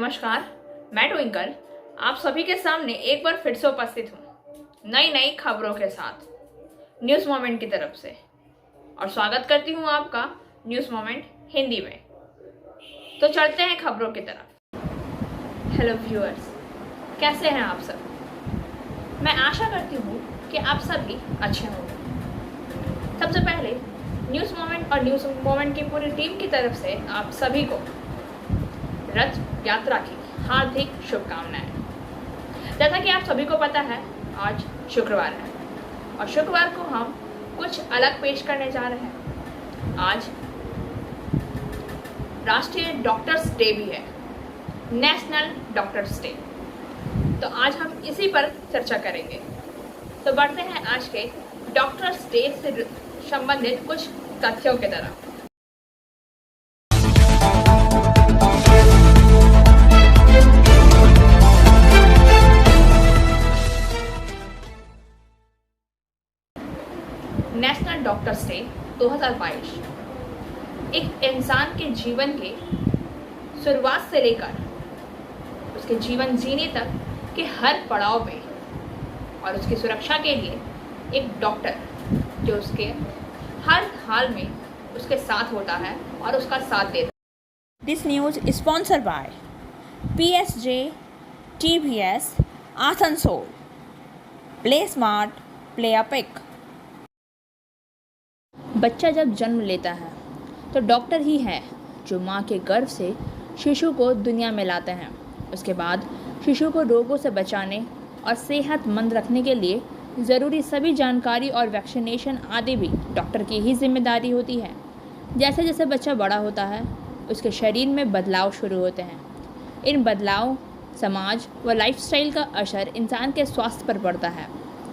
नमस्कार, मैं ट्विंकल आप सभी के सामने एक बार फिर से उपस्थित हूँ नई नई खबरों के साथ न्यूज़ मोमेंट की तरफ से। और स्वागत करती हूँ आपका न्यूज़ मोमेंट हिंदी में। तो चलते हैं खबरों की तरफ। हेलो व्यूअर्स, कैसे हैं आप सब? मैं आशा करती हूँ कि आप सभी अच्छे होंगे। सबसे पहले न्यूज़ मोमेंट और न्यूज़ मोमेंट की पूरी टीम की तरफ से आप सभी को रथ यात्रा की हार्दिक शुभकामनाएं। जैसा कि आप सभी को पता है, आज शुक्रवार है और शुक्रवार को हम कुछ अलग पेश करने जा रहे हैं। आज राष्ट्रीय डॉक्टर्स डे भी है, नेशनल डॉक्टर्स डे। तो आज हम इसी पर चर्चा करेंगे। तो बढ़ते हैं आज के डॉक्टर्स डे से संबंधित कुछ तथ्यों की तरफ। नेशनल डॉक्टर्स डे 2022 एक इंसान के जीवन के शुरुआत से लेकर उसके जीवन जीने तक के हर पड़ाव में और उसकी सुरक्षा के लिए एक डॉक्टर जो उसके हर हाल में उसके साथ होता है और उसका साथ देता है। This news is sponsored by PSG TVS Asansol. Play smart, play a pick. बच्चा जब जन्म लेता है तो डॉक्टर ही है जो माँ के गर्भ से शिशु को दुनिया में लाते हैं। उसके बाद शिशु को रोगों से बचाने और सेहतमंद रखने के लिए ज़रूरी सभी जानकारी और वैक्सीनेशन आदि भी डॉक्टर की ही जिम्मेदारी होती है। जैसे जैसे बच्चा बड़ा होता है उसके शरीर में बदलाव शुरू होते हैं। इन बदलाव समाज व लाइफस्टाइल का असर इंसान के स्वास्थ्य पर पड़ता है।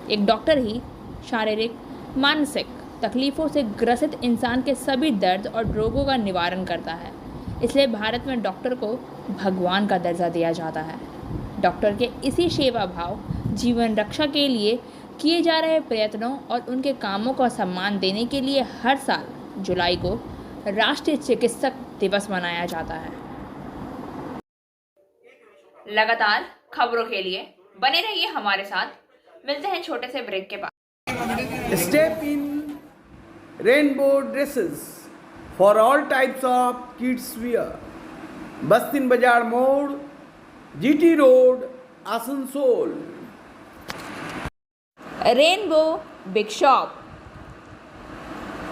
एक डॉक्टर ही शारीरिक मानसिक तकलीफ़ों से ग्रसित इंसान के सभी दर्द और रोगों का निवारण करता है। इसलिए भारत में डॉक्टर को भगवान का दर्जा दिया जाता है। डॉक्टर के इसी सेवा भाव जीवन रक्षा के लिए किए जा रहे प्रयत्नों और उनके कामों का सम्मान देने के लिए हर साल जुलाई को राष्ट्रीय चिकित्सक दिवस मनाया जाता है। लगातार खबरों के लिए बने रहिए हमारे साथ। मिलते हैं छोटे से ब्रेक के बाद। Step in rainbow dresses for all types of kids wear. Bastin Bazar Mode, GT Road, Asansol. Rainbow Big Shop.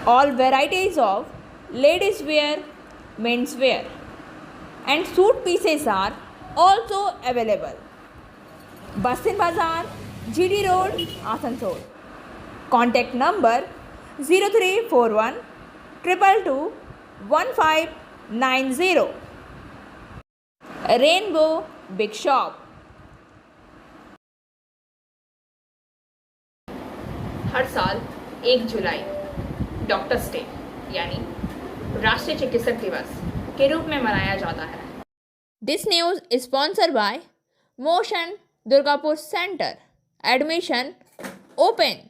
All varieties of ladies wear, men's wear and suit pieces are also available. Bastin Bazar, GD Road, Asansol. Contact number 0341 222 1590. Rainbow Big Shop. हर साल 1 जुलाई doctors day यानी राष्ट्रीय चिकित्सक दिवस के रूप में मनाया जाता है। This news is sponsored by Motion Durgapur Center. Admission open.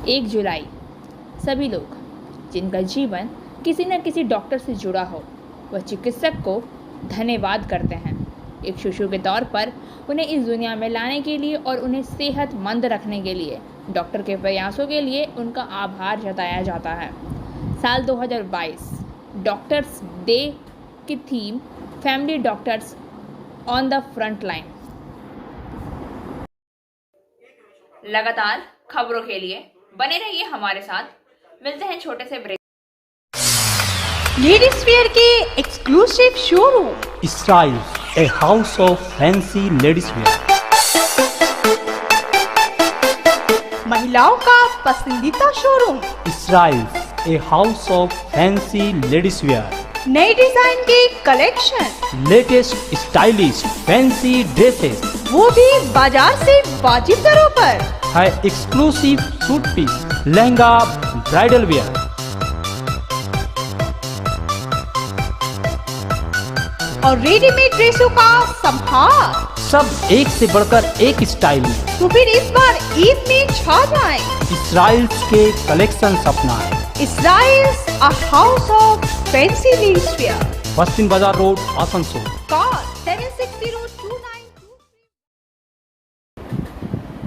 1 जुलाई सभी लोग जिनका जीवन किसी न किसी डॉक्टर से जुड़ा हो वह चिकित्सक को धन्यवाद करते हैं। एक शिशु के तौर पर उन्हें इस दुनिया में लाने के लिए और उन्हें सेहतमंद रखने के लिए डॉक्टर के प्रयासों के लिए उनका आभार जताया जाता है। साल 2022 डॉक्टर्स डे की theme family doctors on the front line. लगातार खबरों के लिए बने रहिए हमारे साथ। मिलते हैं छोटे से ब्रेक। लेडीज वेयर के exclusive showroom Styles, a house of fancy ladies wear. महिलाओं का पसंदीदा showroom Styles, a house of fancy ladies wear. नए डिजाइन के collection, Latest stylish fancy dresses. वो भी बाजार से वाजिब दरों पर। है exclusive suit piece, lehenga, bridal wear. और रेडीमेड ड्रेसों का संभार। सब एक से बढ़कर एक स्टाइल में। तो फिर इस बार ईद में छा जाएं। Styles के कलेक्शन अपनाएं। Styles, a house of fancy ladies wear. बस्तिन बाजार रोड आसनसोल। Call 760292.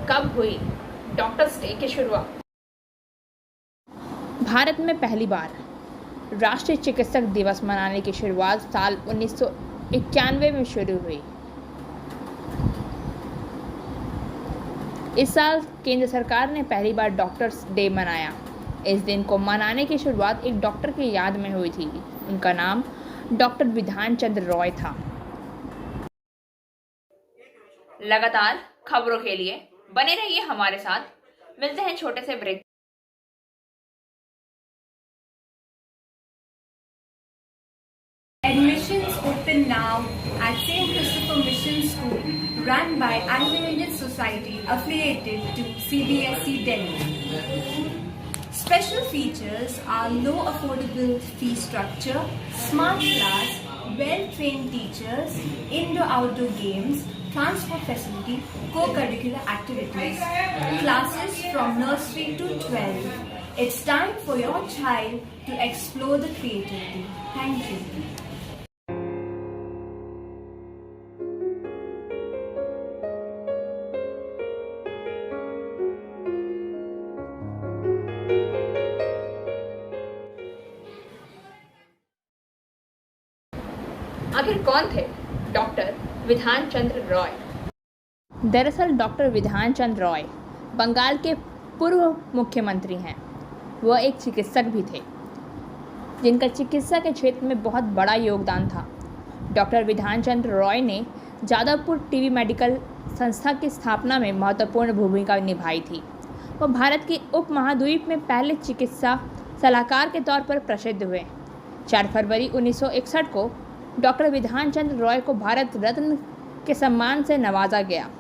कब हुई डॉक्टर्स डे की शुरुआत? भारत में पहली बार राष्ट्रीय चिकित्सक दिवस मनाने की शुरुआत साल 1991 में शुरू हुई। इस साल केंद्र सरकार ने पहली बार डॉक्टर्स डे मनाया। इस दिन को मनाने की शुरुआत एक डॉक्टर की याद में हुई थी। उनका नाम डॉक्टर विधान चंद्र रॉय था। लगातार खबरों के लिए बने रहिए हमारे साथ। मिलते हैं छोटे से break. Admissions open now at St. Christopher Mission School, run by Anglo-Indian Society affiliated to CBSE Delhi. Special features are low affordable fee structure, smart class, well-trained teachers, indoor-outdoor games, transport facility, co-curricular activities, classes from nursery to 12. It's time for your child to explore the creativity. Thank you. आखिर कौन थे doctor Bidhan Chandra Roy? दरअसल doctor Bidhan Chandra Roy Bengal के पूर्व मुख्यमंत्री हैं। वह एक चिकित्सक भी थे जिनका चिकित्सा के क्षेत्र में बहुत बड़ा योगदान था। डॉक्टर विधान चंद्र रॉय ने जादवपुर टीबी मेडिकल संस्था की स्थापना में महत्वपूर्ण भूमिका निभाई थी। वह भारत के उपमहाद्वीप में पहले चिकित्सा सलाहकार के तौर पर प्रसिद्ध हुए। 4 फरवरी 1961 को डॉक्टर विधान चंद्र रॉय को भारत रत्न के सम्मान से नवाजा गया।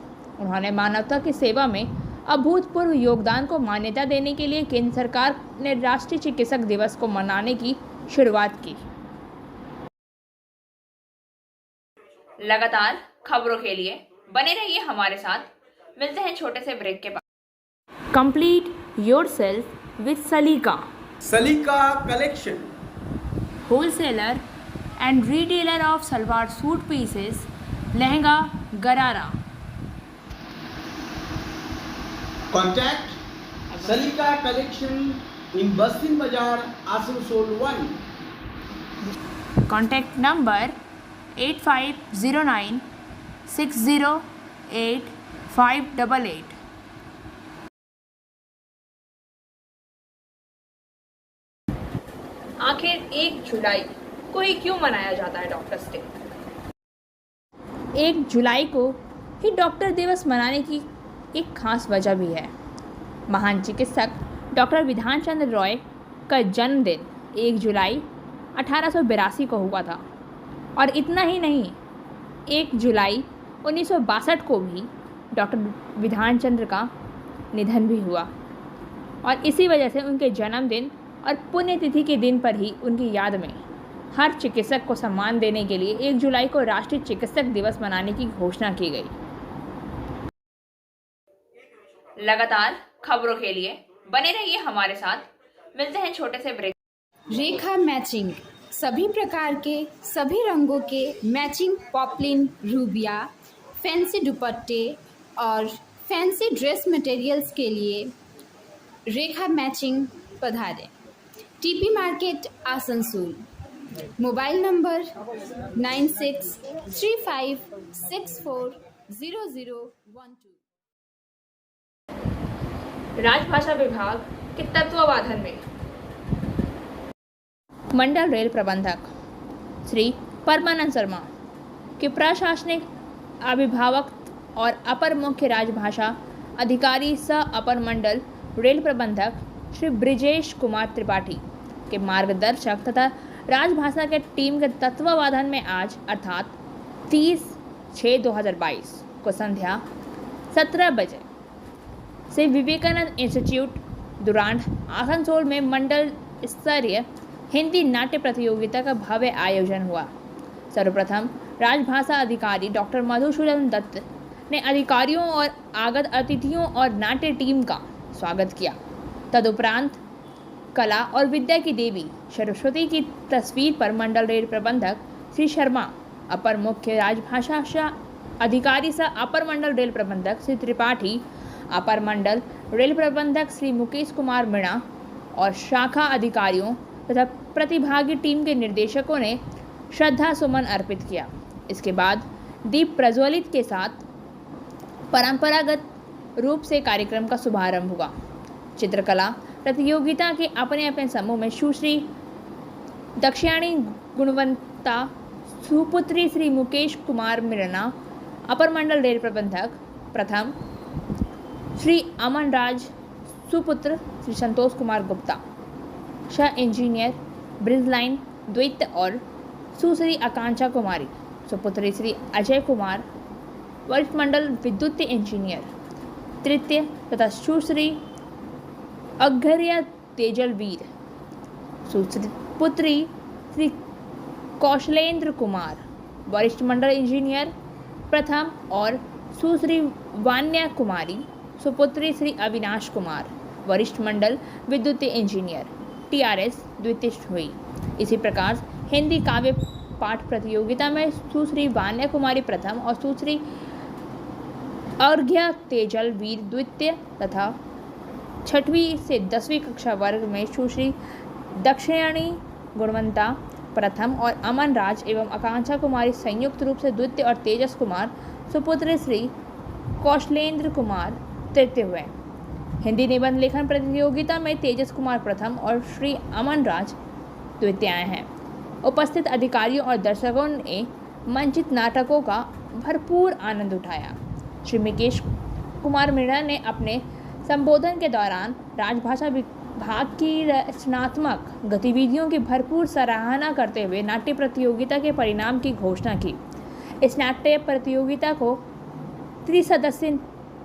उन्होंने मानवता की सेवा में अभूतपूर्व योगदान को मान्यता देने के लिए केंद्र सरकार ने राष्ट्रीय चिकित्सक दिवस को मनाने की शुरुआत की। लगातार खबरों के लिए बने रहिए हमारे साथ। मिलते हैं छोटे से ब्रेक के बाद। कंप्लीट योरसेल्फ विद सलीका, सलीका collection, wholesaler and retailer of salwar suit pieces, lehenga, garara. Contact Salika Collection in Bastin Bazaar, Asansol 1. Contact number 8509 608 588. आखिर 1 जुलाई को ही क्यों मनाया जाता है डॉक्टर्स डे? 1 जुलाई को ही डॉक्टर दिवस मनाने की एक खास वजह भी है। महान चिकित्सक डॉक्टर विधान चंद्र रॉय का जन्मदिन 1 जुलाई 1882 को हुआ था। और इतना ही नहीं, 1 जुलाई 1962 को भी डॉक्टर विधान चंद्र का निधन भी हुआ। और इसी वजह से उनके जन्मदिन और पुण्यतिथि के दिन पर ही उनकी याद में हर चिकित्सक को सम्मान देने के लिए 1 जुलाई को राष्ट्रीय चिकित्सक दिवस मनाने की घोषणा की गई। लगातार खबरों के लिए बने रहिए हमारे साथ। मिलते हैं छोटे से ब्रेक। रेखा मैचिंग, सभी प्रकार के सभी रंगों के मैचिंग पॉपलिन, रूबिया, फैंसी दुपट्टे और फैंसी ड्रेस मटेरियल्स के लिए रेखा मैचिंग पधारें। TP market Asansol. Mobile number 9635640012। राजभाषा विभाग के तत्वावधान में मंडल रेल प्रबंधक श्री परमानंद शर्मा के प्रशासनिक अभिभावक और अपर मुख्य राजभाषा अधिकारी सह अपर मंडल रेल प्रबंधक श्री ब्रिजेश कुमार त्रिपाठी के मार्गदर्शक तथा राजभाषा के टीम के तत्वावधान में आज अर्थात 30/6/2022 को संध्या 17 बजे से विवेकानंद इंस्टीट्यूट दुरांड आसनसोल में मंडल स्तरीय हिंदी नाट्य प्रतियोगिता का भव्य आयोजन हुआ। सर्वप्रथम राजभाषा अधिकारी डॉक्टर मधुसूदन दत्त ने अधिकारियों और आगत अतिथियों और नाट्य टीम का स्वागत किया। तदुपरांत कला और विद्या की देवी सरस्वती की तस्वीर पर मंडल रेल प्रबंधक श्री शर्मा, अपर मुख्य राजभाषा अधिकारी सह अपर मंडल रेल प्रबंधक श्री त्रिपाठी, अपर मंडल रेल प्रबंधक श्री मुकेश कुमार मीणा और शाखा अधिकारियों तथा प्रतिभागी टीम के निर्देशकों ने श्रद्धा सुमन अर्पित किया। इसके बाद दीप प्रज्वलित के साथ परंपरागत रूप से कार्यक्रम का शुभारंभ हुआ। चित्रकला प्रतियोगिता के अपने अपने समूह में सुश्री दक्षिणी गुणवंता, सुपुत्री श्री मुकेश कुमार मीणा, अपर मंडल रेल प्रबंधक प्रथम श्री अमन राज, सुपुत्र श्री संतोष कुमार गुप्ता, सह इंजीनियर ब्रिज लाइन द्वितीय और सुश्री आकांक्षा कुमारी, सुपुत्री श्री अजय कुमार, वरिष्ठ मंडल विद्युत इंजीनियर तृतीय तथा सुश्री अघर्य तेजल वीर, सुपुत्री श्री कौशलेंद्र कुमार, वरिष्ठ मंडल इंजीनियर प्रथम और सुश्री वान्या कुमारी, सुपुत्री श्री अविनाश कुमार, वरिष्ठ मंडल विद्युत इंजीनियर TRS द्वितीय हुई। इसी प्रकार हिंदी काव्य पाठ प्रतियोगिता में सुश्री वान्या कुमारी प्रथम और सुश्री अर्घ्य तेजल वीर द्वितीय तथा 6वीं से 10वीं कक्षा वर्ग में सुश्री दक्षिणी गुणवंता प्रथम और अमन राज एवं आकांक्षा कुमारी संयुक्त रूप से द्वितीय और तेजस कुमार, सुपुत्र श्री कौशलेंद्र कुमार तृतीय हुए। हिंदी निबंध लेखन प्रतियोगिता में तेजस कुमार प्रथम और श्री अमन राज द्वितीय आए हैं। उपस्थित अधिकारियों और दर्शकों ने मंचित नाटकों का भरपूर आनंद उठाया। श्री मुकेश कुमार मीणा ने अपने संबोधन के दौरान राजभाषा विभाग की रचनात्मक गतिविधियों की भरपूर सराहना करते हुए नाट्य प्रतियोगिता के परिणाम की घोषणा की। इस नाट्य प्रतियोगिता को त्रिसदस्यीय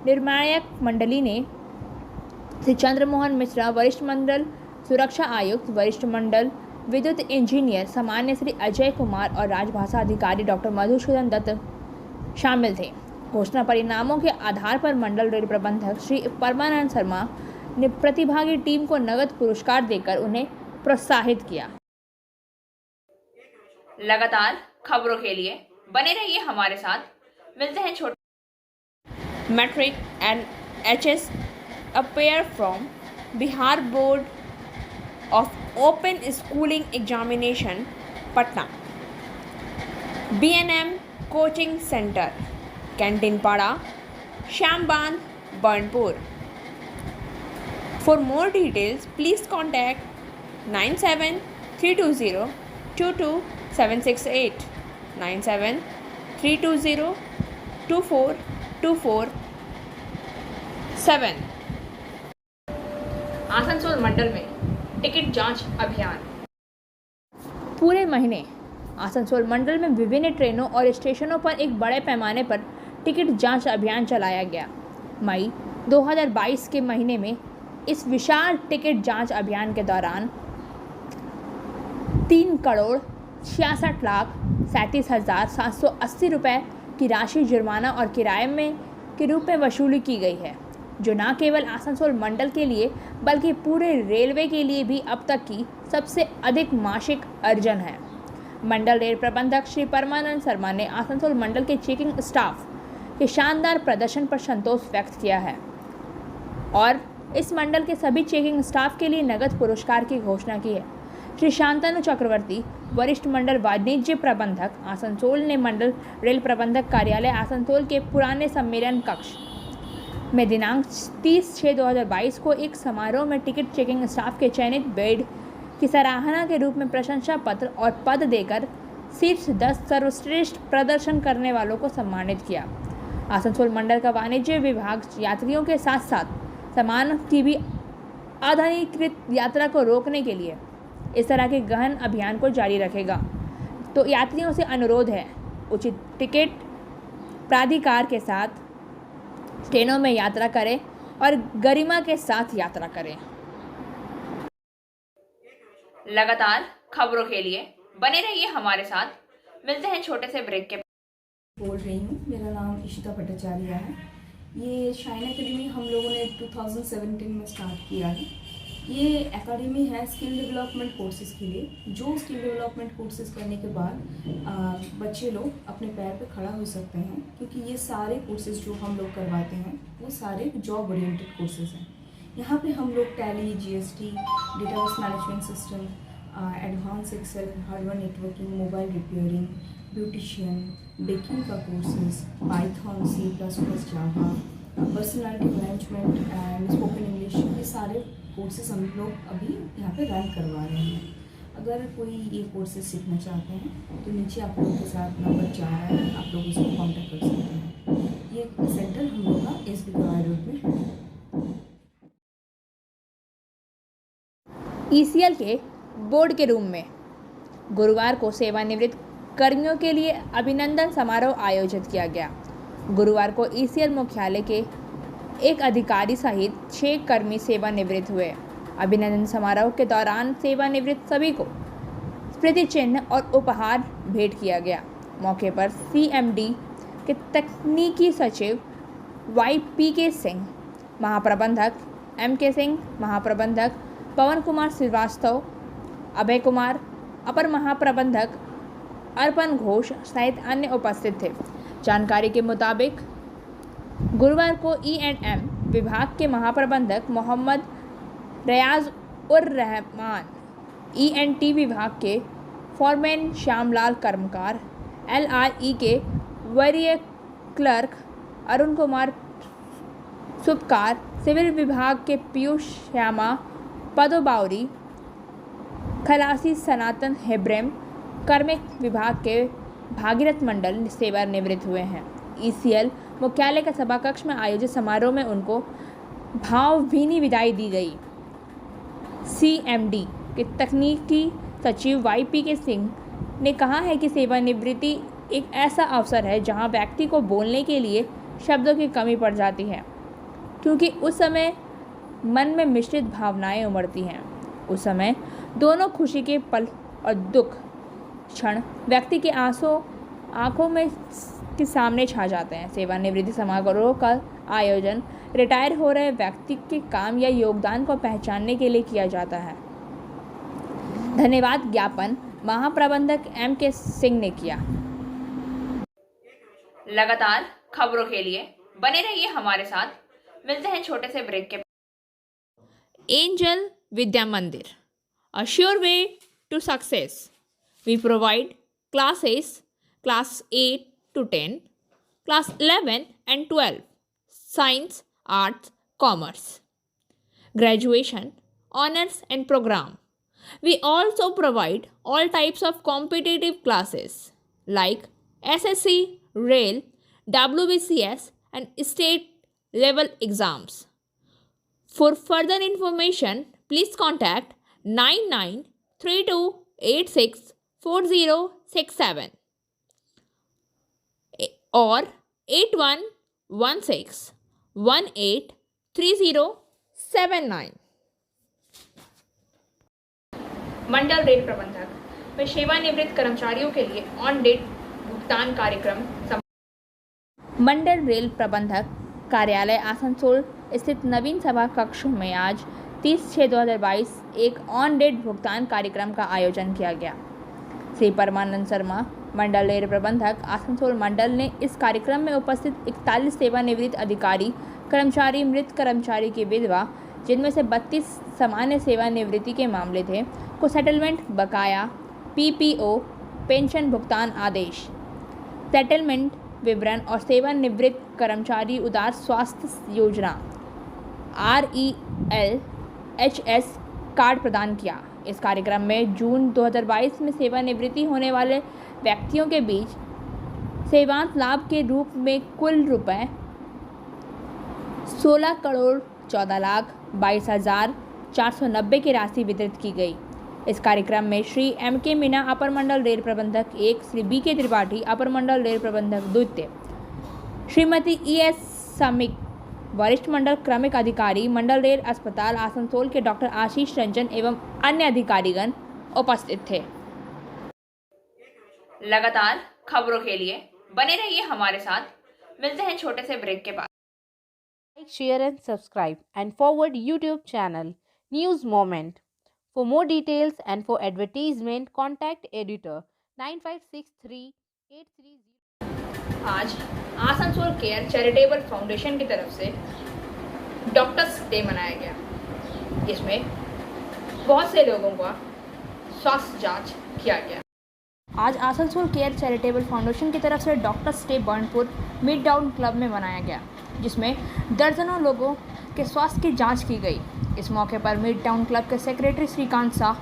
निर्णायक मंडली ने श्री चंद्रमोहन मिश्रा, वरिष्ठ मंडल सुरक्षा आयुक्त, वरिष्ठ मंडल विद्युत इंजीनियर सामान्य श्री अजय कुमार और राजभाषा अधिकारी डॉक्टर मधुसूदन दत्त शामिल थे। घोषणा परिणामों के आधार पर मंडल रेल प्रबंधक श्री परमानंद शर्मा ने प्रतिभागी टीम को नगद पुरस्कार देकर उन्हें प्रोत्साहित किया। लगातार खबरों के लिए बने रहिए हमारे साथ। मिलते हैं छोटे matric and HS appear from Bihar board of open schooling examination Patna, BNM coaching centre, canteen Para, Shyambandh, Burnpur. For more details, please contact 9732022768, 9732024247। Asansol मंडल में टिकट जांच अभियान। पूरे महीने आसनसोल मंडल में विभिन्न ट्रेनों और स्टेशनों पर एक बड़े पैमाने पर टिकट जांच अभियान चलाया गया। मई 2022 के महीने में इस विशाल टिकट जांच अभियान के दौरान 3,66,37,780 रुपये की राशि जुर्माना और किराए में के रूप में वसूली की गई है, जो न केवल आसनसोल मंडल के लिए बल्कि पूरे रेलवे के लिए भी अब तक की सबसे अधिक मासिक अर्जन है। मंडल रेल प्रबंधक श्री परमानंद शर्मा ने आसनसोल मंडल के चेकिंग स्टाफ के शानदार प्रदर्शन पर संतोष व्यक्त किया है और इस मंडल के सभी चेकिंग स्टाफ के लिए नगद पुरस्कार की घोषणा की है। श्री शांतनु चक्रवर्ती, वरिष्ठ मंडल वाणिज्य प्रबंधक आसनसोल, ने मंडल रेल प्रबंधक कार्यालय आसनसोल के पुराने सम्मेलन कक्ष में दिनांक 30/6/2022 को एक समारोह में टिकट चेकिंग स्टाफ के चयनित बेड की सराहना के रूप में प्रशंसा पत्र और पद देकर शीर्ष 10 सर्वश्रेष्ठ प्रदर्शन करने वालों को सम्मानित किया। आसनसोल मंडल का वाणिज्य विभाग यात्रियों के साथ साथ सामान की भी अनधिकृत यात्रा को रोकने के लिए इस तरह के गहन अभियान को जारी रखेगा। तो यात्रियों से अनुरोध है, उचित टिकट प्राधिकार के साथ ट्रेनों में यात्रा करें और गरिमा के साथ यात्रा करें। लगातार खबरों के लिए बने रहिए हमारे साथ। मिलते हैं छोटे से ब्रेक के। बोल रही हूँ, मेरा नाम इशिता भट्टाचार्य है। ये शाइन एकेडमी हम लोगों ने 2017 में स्टार्ट किया है। ये एकेडमी है स्किल डेवलपमेंट कोर्सेज़ के लिए, जो स्किल डेवलपमेंट कोर्सेज़ करने के बाद बच्चे लोग अपने पैर पे खड़ा हो सकते हैं, क्योंकि ये सारे कोर्सेज़ जो हम लोग करवाते हैं वो सारे जॉब ओरिएंटेड कोर्सेज़ हैं। यहाँ पे हम लोग Tally, GST, database management system, advance Excel, hardware networking, mobile repairing, beautician, baking का courses, Python, C++, Java, personality management and spoken English, ये सारे कोर्सेज हम लोग अभी यहाँ पे रन करवा रहे हैं। अगर कोई ये कोर्सेज सीखना चाहते हैं तो नीचे आप लोगों के साथ नंबर जा रहा है, आप लोग इसको कांटेक्ट कर सकते हैं। ये सेंटर हम लोग का SB गवाई रोड में है। ECL के बोर्ड के रूम में गुरुवार को सेवानिवृत्त कर्मियों के लिए अभिनंदन समारोह आयोजित किया गया। गुरुवार को ECL मुख्यालय के एक अधिकारी सहित 6 कर्मी सेवानिवृत्त हुए। अभिनंदन समारोह के दौरान सेवानिवृत्त सभी को स्मृति चिन्ह और उपहार भेंट किया गया। मौके पर CMD के तकनीकी सचिव YPK सिंह, महाप्रबंधक MK सिंह, महाप्रबंधक पवन कुमार श्रीवास्तव, अभय कुमार, अपर महाप्रबंधक अर्पण घोष सहित अन्य उपस्थित थे। जानकारी के मुताबिक गुरुवार को E&M विभाग के महाप्रबंधक मोहम्मद रियाज उर रहमान, ENT विभाग के फॉरमैन श्यामलाल कर्मकार, LRE के वरीय क्लर्क अरुण कुमार सुपकार, सिविल विभाग के पीयूष श्यामा पदोबावरी, खलासी सनातन हेब्रेम, कार्मिक विभाग के भागीरथ मंडल सेवानिवृत्त हुए हैं। ECL मुख्यालय के सभा कक्ष में आयोजित समारोह में उनको भावभीनी विदाई दी गई। CMD के तकनीकी सचिव YPK सिंह ने कहा है कि सेवानिवृत्ति एक ऐसा अवसर है जहां व्यक्ति को बोलने के लिए शब्दों की कमी पड़ जाती है, क्योंकि उस समय मन में मिश्रित भावनाएं उमड़ती हैं। उस समय दोनों खुशी के पल और दुख क्षण व्यक्ति के आंखों में के सामने छा जाते हैं। सेवानिवृत्ति समारोह का आयोजन रिटायर हो रहे व्यक्ति के काम या योगदान को पहचानने के लिए किया जाता है। धन्यवाद ज्ञापन महाप्रबंधक MK सिंह ने किया। लगातार खबरों के लिए बने रहिए हमारे साथ। मिलते हैं छोटे से ब्रेक के। एंजल विद्या मंदिर, a sure way to success. We provide classes class 8 to 10, class 11 and 12, science, arts, commerce, graduation, honors and program. We also provide all types of competitive classes like SSC, Rail, WBCS and state level exams. For further information, please contact 9932864067 or 8116183079. Mandal rail प्रबंधक व सेवानिवृत्त कर्मचारियों के लिए on date भुगतान कार्यक्रम मंडल rail प्रबंधक कार्यालय आसनसोल स्थित नवीन सभा कक्ष में आज 30/6/2022 एक ऑन डेट भुगतान कार्यक्रम का आयोजन किया गया। श्री परमानंद शर्मा, मंडल रेल प्रबंधक आसनसोल मंडल ने इस कार्यक्रम में उपस्थित 41 सेवानिवृत्त अधिकारी कर्मचारी, मृत कर्मचारी की विधवा, जिनमें से 32 सामान्य सेवानिवृत्ति के मामले थे, को सेटलमेंट, बकाया, PPO, पेंशन भुगतान आदेश, सेटलमेंट विवरण और सेवानिवृत्त कर्मचारी उदार स्वास्थ्य योजना RELHS कार्ड प्रदान किया। इस कार्यक्रम में जून 2022 में सेवानिवृत्ति होने वाले व्यक्तियों के बीच सेवांत लाभ के रूप में कुल रुपये 16,14,22,490 की राशि वितरित की गई। इस कार्यक्रम में श्री MK मीना, अपर मंडल रेल प्रबंधक 1, श्री BK त्रिपाठी, अपर मंडल रेल प्रबंधक 2, श्रीमती ES सामिक, वरिष्ठ मंडल क्रमिक अधिकारी, मंडल रेल अस्पताल आसनसोल के डॉक्टर आशीष रंजन एवं अन्य अधिकारीगण उपस्थित थे। लगातार खबरों के लिए बने रहिए हमारे साथ। मिलते हैं छोटे से ब्रेक के बाद। Like, share and subscribe and forward YouTube channel News Moment. For more details and for advertisement, contact editor 956383. आज आसनसोल केयर चैरिटेबल फाउंडेशन की तरफ से डॉक्टर्स डे मनाया गया, जिसमें बहुत से लोगों का स्वास्थ्य जांच किया गया। आज आसनसोल केयर चैरिटेबल फाउंडेशन की तरफ से doctors day Burnpur mid Town club में मनाया गया, जिसमें दर्जनों लोगों के स्वास्थ्य की जांच की गई। इस मौके पर मिड टाउन क्लब के secretary Shrikant Shah,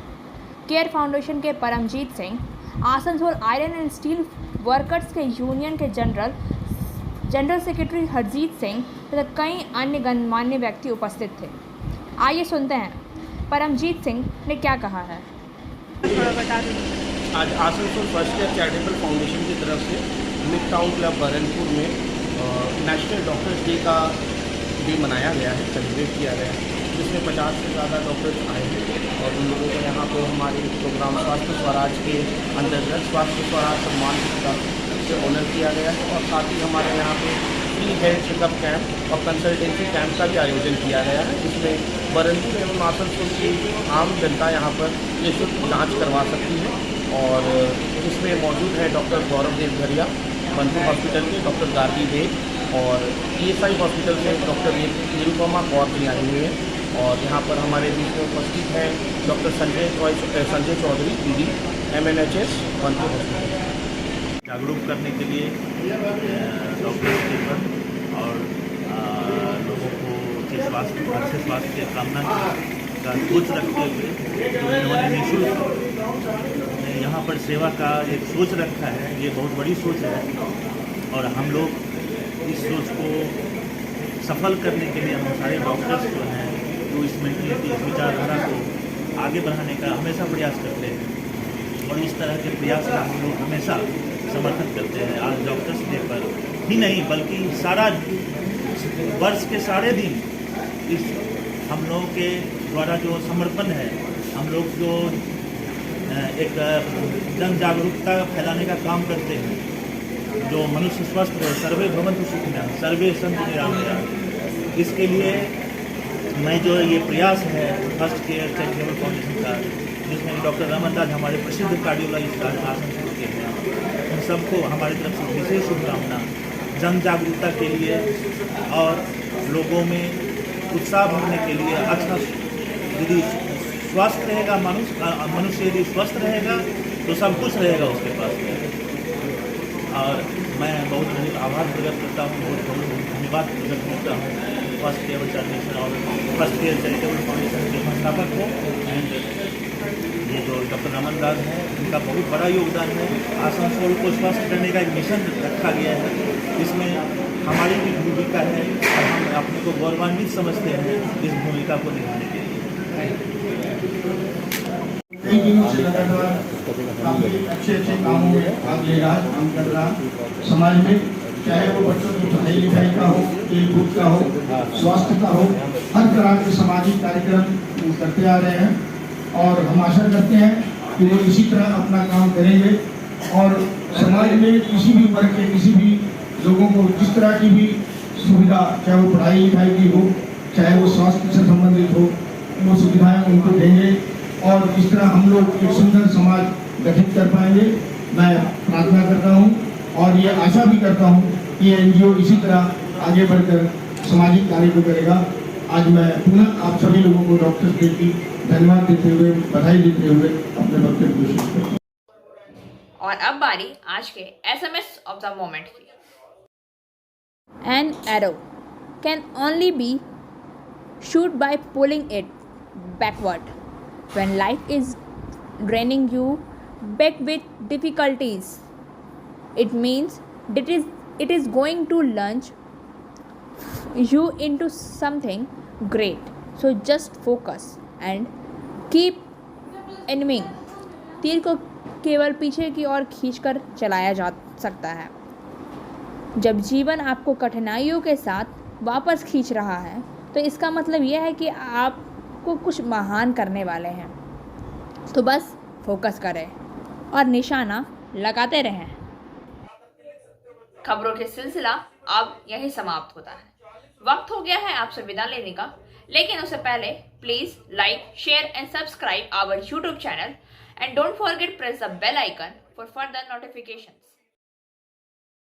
Care Foundation के Paramjit Singh, Asansol iron and steel workers के यूनियन के जनरल सेक्रेटरी हरजीत सिंह तथा कई अन्य गणमान्य व्यक्ति उपस्थित थे। आइए सुनते हैं परमजीत सिंह ने क्या कहा है। आज Asansol first year charitable foundation की तरफ से मिड टाउन क्लब बरनपुर में नेशनल डॉक्टर्स डे का डे मनाया गया है, सेलिब्रेट किया गया है, जिसमें 50 से ज़्यादा डॉक्टर्स आए हैं और उन लोगों को यहाँ पे हमारे प्रोग्राम स्वास्थ्य स्वराज के अंतर्गत स्वास्थ्य स्वराज सम्मान से ऑनर किया गया है। और साथ ही हमारे यहाँ पे फ्री हेल्थ चेकअप कैंप और कंसल्टेंसी कैंप का भी आयोजन किया गया है, जिसमें बरनपुर एवं आसनसोल की आम जनता यहाँ पर निःशुल्क जाँच करवा सकती है। और इसमें मौजूद है डॉक्टर गौरव देवघरिया बरनपुर हॉस्पिटल के, डॉक्टर गार्गी देव, और ESI हॉस्पिटल से डॉक्टर निरुपमा कौर भी आई हुई है। और यहाँ पर हमारे बीच में उपस्थित हैं doctor Sanjay Chaudhary PD MNHS Burnpur hospital. जागरूक करने के लिए डॉक्टर के पर और लोगों को अच्छे स्वास्थ्य के कामना का सोच रखते हुए उन्होंने निःशुल्क यहाँ पर सेवा का एक सोच रखा है। ये बहुत बड़ी सोच है और हम लोग इस सोच को सफल करने के लिए हम सारे डॉक्टर्स जो हैं जो इस मेंटलिटी, इस विचारधारा को आगे बढ़ाने का हमेशा प्रयास करते हैं और इस तरह के प्रयास का हम लोग हमेशा समर्थन करते हैं। आज डॉक्टर्स डे पर ही नहीं बल्कि सारा वर्ष के सारे दिन इस हम लोगों के द्वारा जो समर्पण है, हम लोग जो एक जन जागरूकता फैलाने का काम करते हैं, जो मनुष्य स्वस्थ रहे, सर्वे भवन्तु सुखिनः सर्वे सन्तु निरामयाः, इसके लिए मैं जो ये प्रयास है फर्स्ट केयर चैरिटेबल फाउंडेशन का, जिसमें डॉक्टर रमन दास हमारे प्रसिद्ध कार्डियोलॉजिस्ट आसनसोल के हैं, उन सबको हमारी तरफ से विशेष शुभकामना। जन जागरूकता के लिए और लोगों में उत्साह भरने के लिए अच्छा, यदि स्वस्थ रहेगा मनुष्य यदि स्वस्थ रहेगा तो सब कुछ रहेगा उसके पास। और मैं बहुत आभार प्रकट करता हूँ, बहुत धन्यवाद प्रकट करता हूँ फर्स्ट केयर चैरिटेबल और फर्स्ट केयर चैरिटेबल फाउंडेशन के संस्थापक को एंड ये जो डॉक्टर रमन दास हैं, उनका बहुत बड़ा योगदान है। आसनसोल को स्वस्थ करने का एक मिशन रखा गया है, इसमें हमारी भी भूमिका है और हम अपने को गौरवान्वित समझते हैं इस भूमिका को निभाने के लिए। कई दिनों से लगातार काफ़ी अच्छे कामों में भाग ले रहा है, काम कर रहा समाज में, चाहे वो बच्चों की पढ़ाई लिखाई का हो, खेलकूद का हो, स्वास्थ्य का हो, हर तरह के सामाजिक कार्यक्रम करते आ रहे हैं और हम आशा करते हैं कि वो इसी तरह अपना काम करेंगे और समाज में किसी भी वर्ग के किसी भी लोगों को जिस तरह की भी सुविधा, चाहे वो पढ़ाई लिखाई की हो, चाहे वो स्वास्थ्य से संबंधित हो, वो सुविधाएं उनको देंगे और इस तरह हम लोग एक सुंदर समाज गठित कर पाएंगे। मैं प्रार्थना करता हूं और ये आशा भी करता हूं कि NGO इसी तरह आगे बढ़कर सामाजिक कार्य को करेगा। आज मैं पुनः आप सभी लोगों को डॉक्टर्स डे की धन्यवाद देते हुए, बधाई देते हुए अपने वक्तव्य को शेष करता हूं। और अब बारी आज के SMS ऑफ द मोमेंट की। An arrow can only be shot by pulling it backward. When life is draining you back with difficulties, it means it is going to launch you into something great. So just focus and keep aiming. तीर को केवल पीछे की ओर खींचकर चलाया जा सकता है। जब जीवन आपको कठिनाइयों के साथ वापस खींच रहा है तो इसका मतलब यह है कि आपको कुछ महान करने वाले हैं। तो बस फोकस करें और निशाना लगाते रहें। खबरों के सिलसिला अब यहीं समाप्त होता है। वक्त हो गया है आपसे विदा लेने का, लेकिन उससे पहले please like, share and subscribe our YouTube channel and don't forget press the bell icon for further notifications.